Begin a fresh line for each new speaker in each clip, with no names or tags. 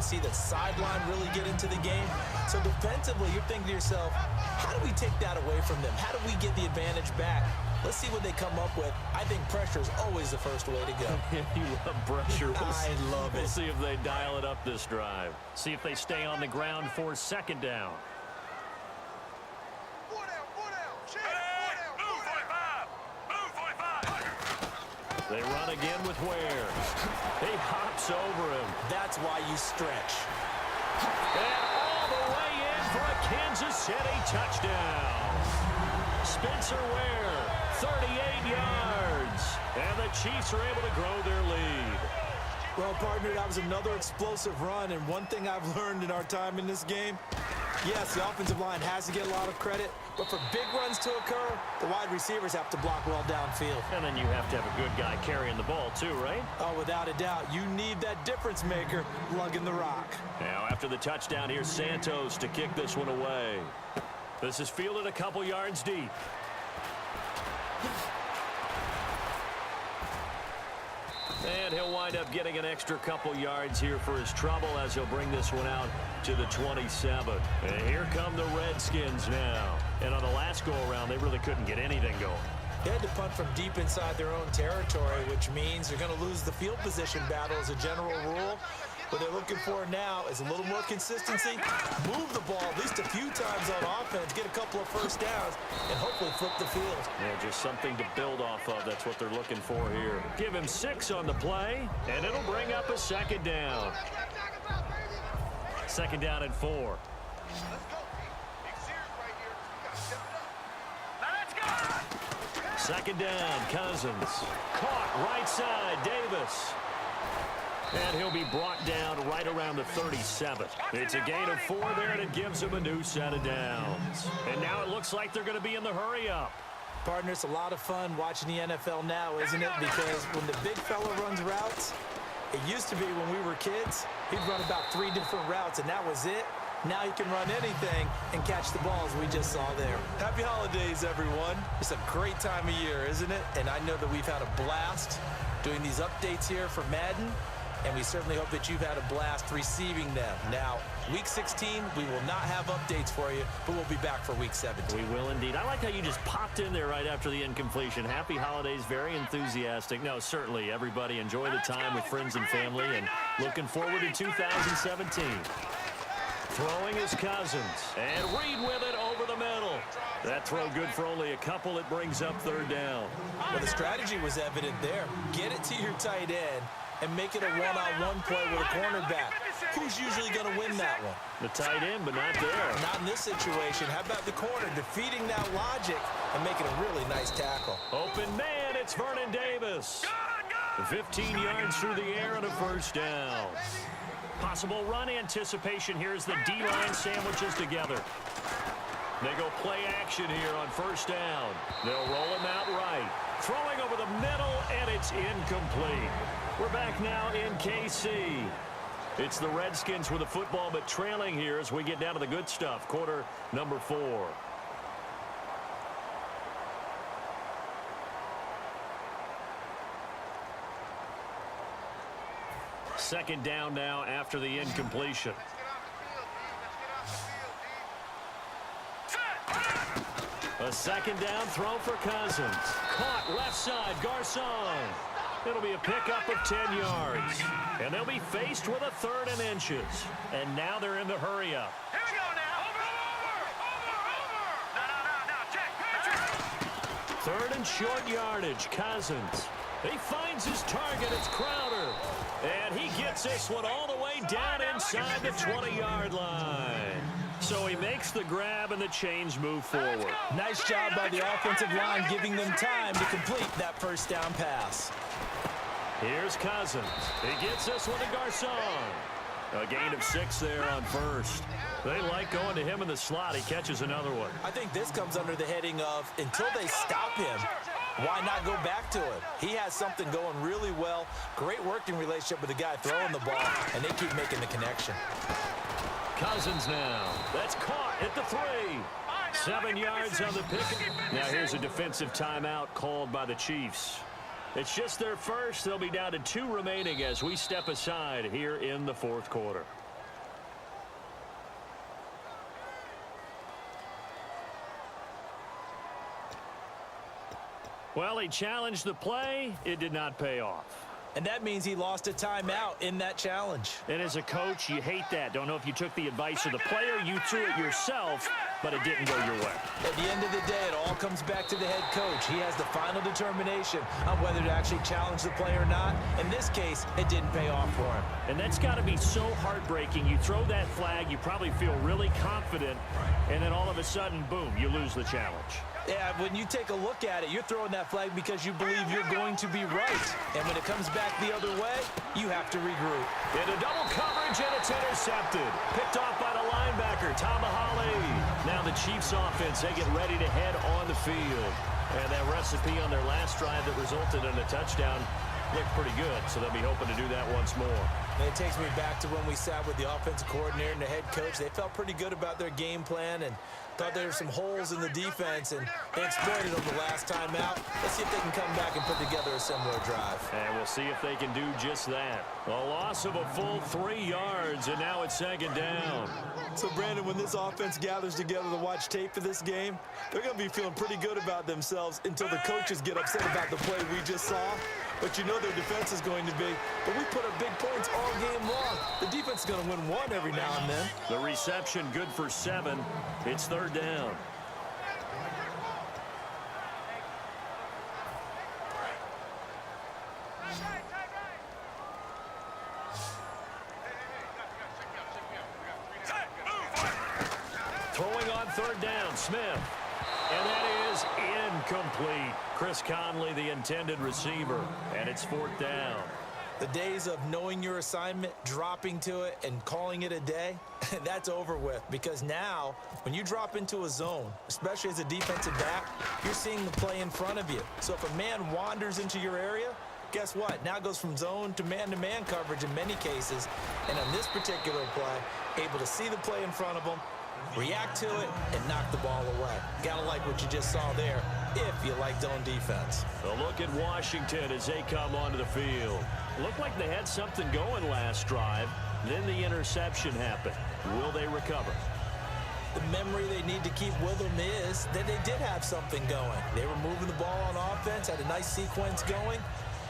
can see the sideline really get into the game. So defensively, you're thinking to yourself, how do we take that away from them? How do we get the advantage back? Let's see what they come up with. I think pressure is always the first way to go.
You love pressure.
I love it.
We'll see if they dial it up this drive. See if they stay on the ground for second down. They run again with Ware. He hops over him.
That's why you stretch.
And all the way in for a Kansas City touchdown. Spencer Ware, 38 yards. And the Chiefs are able to grow their lead.
Well, partner, that was another explosive run. And one thing I've learned in our time in this game, yes, the offensive line has to get a lot of credit, but for big runs to occur, the wide receivers have to block well downfield.
And then you have to have a good guy carrying the ball too, right?
Oh, without a doubt. You need that difference maker lugging the rock.
Now, after the touchdown, here's Santos to kick this one away. This is fielded a couple yards deep. And he'll wind up getting an extra couple yards here for his trouble as he'll bring this one out to the 27. And here come the Redskins now. And on the last go-around, they really couldn't get anything going.
They had to punt from deep inside their own territory, which means they're going to lose the field position battle as a general rule. What they're looking for now is a little more consistency, move the ball at least a few times on offense, get a couple of first downs, and hopefully flip the field.
Yeah, just something to build off of. That's what they're looking for here. Give him 6 on the play, and it'll bring up a second down. Second down and 4. Second down, Cousins. Caught right side, Davis. And he'll be brought down right around the 37. It's a gain of 4 there, and it gives him a new set of downs. And now it looks like they're going to be in the hurry-up.
Partner, it's a lot of fun watching the NFL now, isn't it? Because when the big fella runs routes, it used to be when we were kids, he'd run about 3 different routes, and that was it. Now he can run anything and catch the balls we just saw there. Happy holidays, everyone. It's a great time of year, isn't it? And I know that we've had a blast doing these updates here for Madden. And we certainly hope that you've had a blast receiving them. Now, Week 16, we will not have updates for you, but we'll be back for Week 17.
We will indeed. I like how you just popped in there right after the incompletion. Happy holidays, very enthusiastic. No, certainly, everybody enjoy the time with friends and family, and looking forward to 2017. Throwing is Cousins, and Reed with it over the middle. That throw good for only a couple. It brings up third down.
Well, the strategy was evident there. Get it to your tight end and make it a one-on-one play with a cornerback. Who's usually going to win that one?
The tight end, but not there.
Not in this situation. How about the corner defeating that logic and making a really nice tackle?
Open man, it's Vernon Davis. 15 yards through the air and a first down. Possible run anticipation here as the D-line sandwiches together. They go play action here on first down. They'll roll him out right. Throwing over the middle, and it's incomplete. We're back now in KC. It's the Redskins with the football, but trailing here as we get down to the good stuff. Quarter number 4. Second down now after the incompletion. A second down throw for Cousins. Caught left side, Garcon. It'll be a pickup of 10 yards. And they'll be faced with a 3rd and inches. And now they're in the hurry-up.
Here we go now. Over.
3rd and short yardage, Cousins. He finds his target. It's Crowder. And he gets this one all the way down inside the 20-yard line. So he makes the grab, and the chains move forward.
Nice job by the offensive line giving them time to complete that first down pass.
Here's Cousins. He gets this one to Garcon. A gain of 6 there on first. They like going to him in the slot. He catches another one.
I think this comes under the heading of until they stop him, why not go back to him? He has something going really well. Great working relationship with the guy throwing the ball, and they keep making the connection.
Cousins now. That's caught at the 3. 7 yards on the pick. Now here's a defensive timeout called by the Chiefs. It's just their first. They'll be down to 2 remaining as we step aside here in the 4th quarter. Well, he challenged the play. It did not pay off.
And that means he lost a timeout in that challenge.
And as a coach, you hate that. Don't know if you took the advice of the player. You threw it yourself, but it didn't go your way.
At the end of the day, it all comes back to the head coach. He has the final determination on whether to actually challenge the play or not. In this case, it didn't pay off for him.
And that's got to be so heartbreaking. You throw that flag, you probably feel really confident, and then all of a sudden, boom, you lose the challenge.
Yeah, when you take a look at it, you're throwing that flag because you believe you're going to be right. And when it comes back the other way, you have to regroup.
Into double coverage, and it's intercepted. Picked off by the linebacker, Tamahale. Now the Chiefs offense, they get ready to head on the field. And that recipe on their last drive that resulted in a touchdown looked pretty good, so they'll be hoping to do that once more.
And it takes me back to when we sat with the offensive coordinator and the head coach. They felt pretty good about their game plan and thought there were some holes in the defense, and they exploited them the last time out. Let's see if they can come back and put together a similar drive.
And we'll see if they can do just that. A loss of a full 3 yards, and now it's second down.
So, Brandon, when this offense gathers together to watch tape for this game, they're going to be feeling pretty good about themselves until the coaches get upset about the play we just saw. But you know their defense is going to be, but we put up big points all game long. The defense is going to win one every now and then.
The reception good for 7. It's third down. Throwing on third down, Smith. And that is incomplete. Chris Conley, the intended receiver, and it's fourth down.
The days of knowing your assignment, dropping to it, and calling it a day, that's over with. Because now, when you drop into a zone, especially as a defensive back, you're seeing the play in front of you. So if a man wanders into your area, guess what? Now it goes from zone to man coverage in many cases. And on this particular play, able to see the play in front of them, react to it, and knock the ball away. Gotta like what you just saw there, if you like zone defense.
A look at Washington as they come onto the field. Looked like they had something going last drive. Then the interception happened. Will they recover?
The memory they need to keep with them is that they did have something going. They were moving the ball on offense, had a nice sequence going.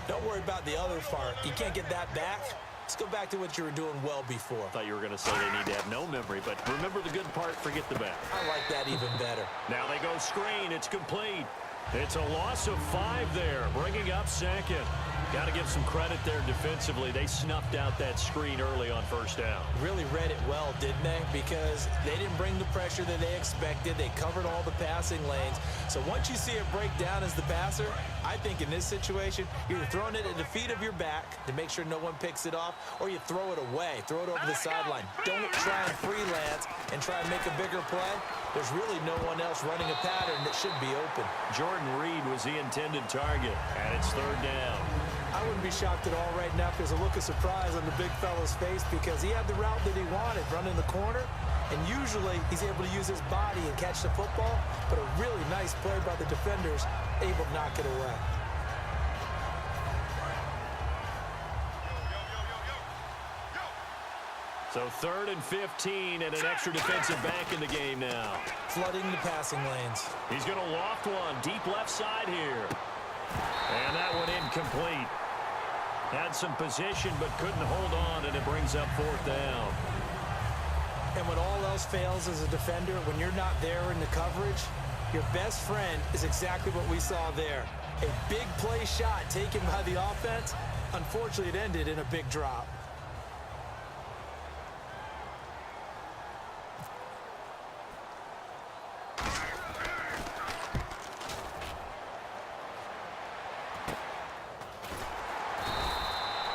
Don't worry about the other part. You can't get that back. Let's go back to what you were doing well before.
I thought you were going to say they need to have no memory, but remember the good part, forget the bad.
I like that even better.
Now they go screen. It's complete. It's a loss of 5 there, bringing up second. Got to give some credit there defensively. They snuffed out that screen early on first down.
Really read it well, didn't they? Because they didn't bring the pressure that they expected. They covered all the passing lanes. So once you see it break down as the passer, I think in this situation, you're throwing it at the feet of your back to make sure no one picks it off, or you throw it away, throw it over the sideline. Don't try and freelance and try and make a bigger play. There's really no one else running a pattern that should be open.
Jordan Reed was the intended target, and it's third down.
I wouldn't be shocked at all right now if there's a look of surprise on the big fella's face because he had the route that he wanted, running the corner, and usually he's able to use his body and catch the football, but a really nice play by the defenders, able to knock it away.
So 3rd and 15 and an extra defensive back in the game now.
Flooding the passing lanes.
He's going to loft one deep left side here. And that one incomplete. Had some position but couldn't hold on, and it brings up fourth down.
And when all else fails as a defender, when you're not there in the coverage, your best friend is exactly what we saw there. A big play shot taken by the offense. Unfortunately, it ended in a big drop.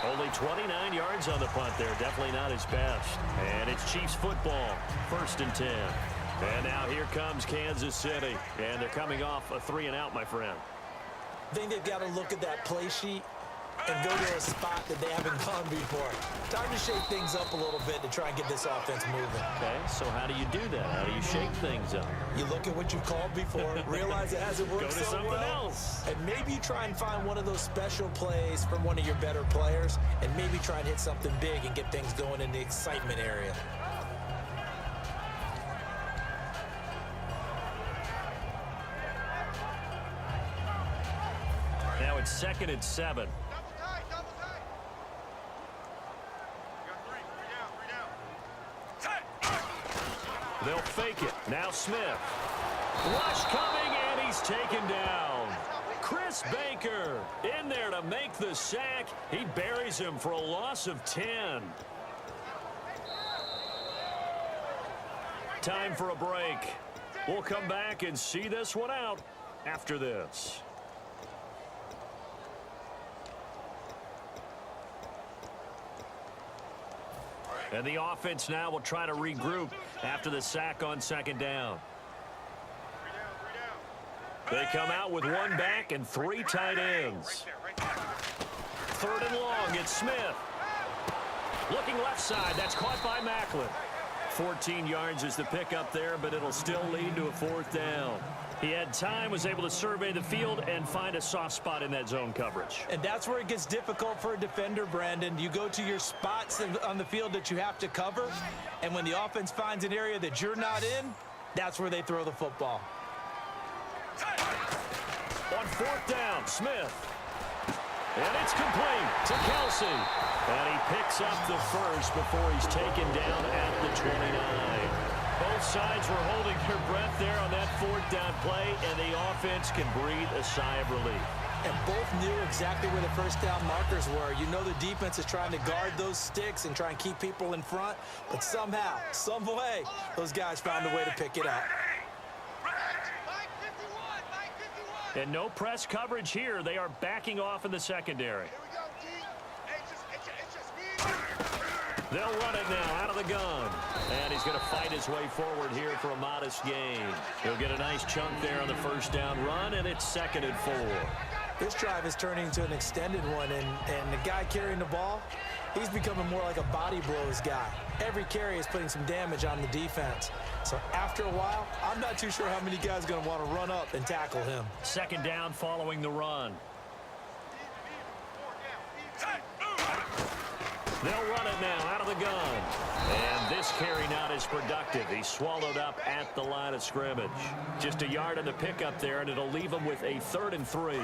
Only 29 yards on the punt there. Definitely not his best. And it's Chiefs football. 1st and 10. And now here comes Kansas City. And they're coming off a 3-and-out, my friend.
I think they've got to look at that play sheet and go to a spot that they haven't gone before. Time to shake things up a little bit to try and get this offense moving.
Okay, so how do you do that? How do you shake things up?
You look at what you've called before, realize it hasn't worked
Go to
so
something
well,
else.
and maybe you try and find one of those special plays from one of your better players, and maybe try and hit something big and get things going in the excitement area.
it's 2nd and 7. They'll fake it. Now Smith. Rush coming, and he's taken down. Chris Baker in there to make the sack. He buries him for a loss of 10. Time for a break. We'll come back and see this one out after this. And the offense now will try to regroup after the sack on 2nd down. They come out with 1 back and 3 tight ends. 3rd and long, it's Smith. Looking left side, that's caught by Macklin. 14 yards is the pickup there, but it'll still lead to a 4th down. He had time, was able to survey the field and find a soft spot in that zone coverage.
And that's where it gets difficult for a defender, Brandon. You go to your spots on the field that you have to cover, and when the offense finds an area that you're not in, that's where they throw the football.
On 4th down, Smith. And it's complete to Kelsey. And he picks up the first before he's taken down at the 29. Both sides were holding their breath there on that 4th down play, and the offense can breathe a sigh of relief.
And both knew exactly where the first down markers were. You know the defense is trying to guard those sticks and try and keep people in front, but somehow, some way, those guys found a way to pick it up.
And no press coverage here. They are backing off in the secondary. They'll run it now out of the gun. And he's going to fight his way forward here for a modest gain. He'll get a nice chunk there on the first down run, and it's 2nd and 4.
This drive is turning into an extended one, and the guy carrying the ball, he's becoming more like a body blows guy. Every carry is putting some damage on the defense. So after a while, I'm not too sure how many guys are going to want to run up and tackle him.
2nd down following the run. They'll run it now out of the gun. And this carry not as productive. He's swallowed up at the line of scrimmage. Just a yard on the pickup there, and it'll leave him with a 3rd and 3.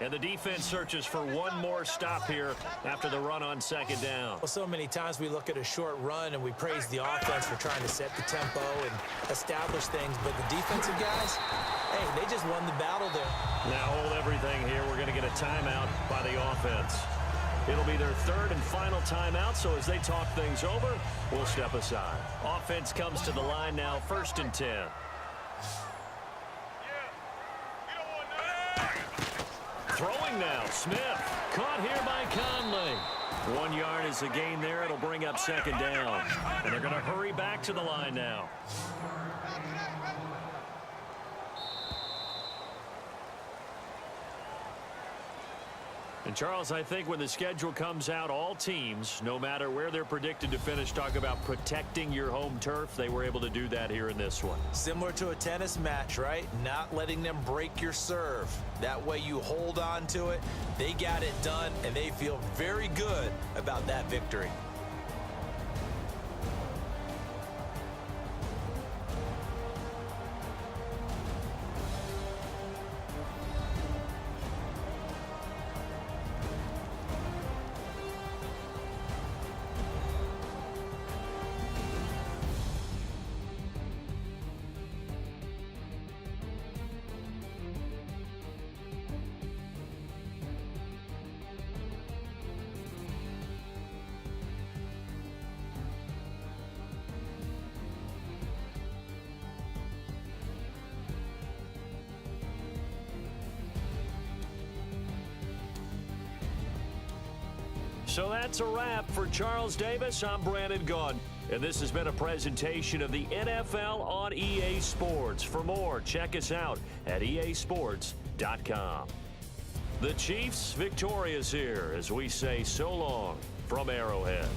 And the defense searches for one more stop here after the run on 2nd down.
Well, so many times we look at a short run and we praise the offense for trying to set the tempo and establish things, but the defensive guys, hey, they just won the battle there.
Now hold everything here. We're going to get a timeout by the offense. It'll be their 3rd and final timeout, so as they talk things over, we'll step aside. Offense comes to the line now, 1st and 10. Throwing now, Smith. Caught here by Conley. 1 yard is the gain there. It'll bring up 2nd down. And they're going to hurry back to the line now. And, Charles, I think when the schedule comes out, all teams, no matter where they're predicted to finish, talk about protecting your home turf. They were able to do that here in this one.
Similar to a tennis match, right? Not letting them break your serve. That way you hold on to it. They got it done, and they feel very good about that victory.
So that's a wrap for Charles Davis. I'm Brandon Gaudin, and this has been a presentation of the NFL on EA Sports. For more, check us out at easports.com. The Chiefs victorious here as we say so long from Arrowhead.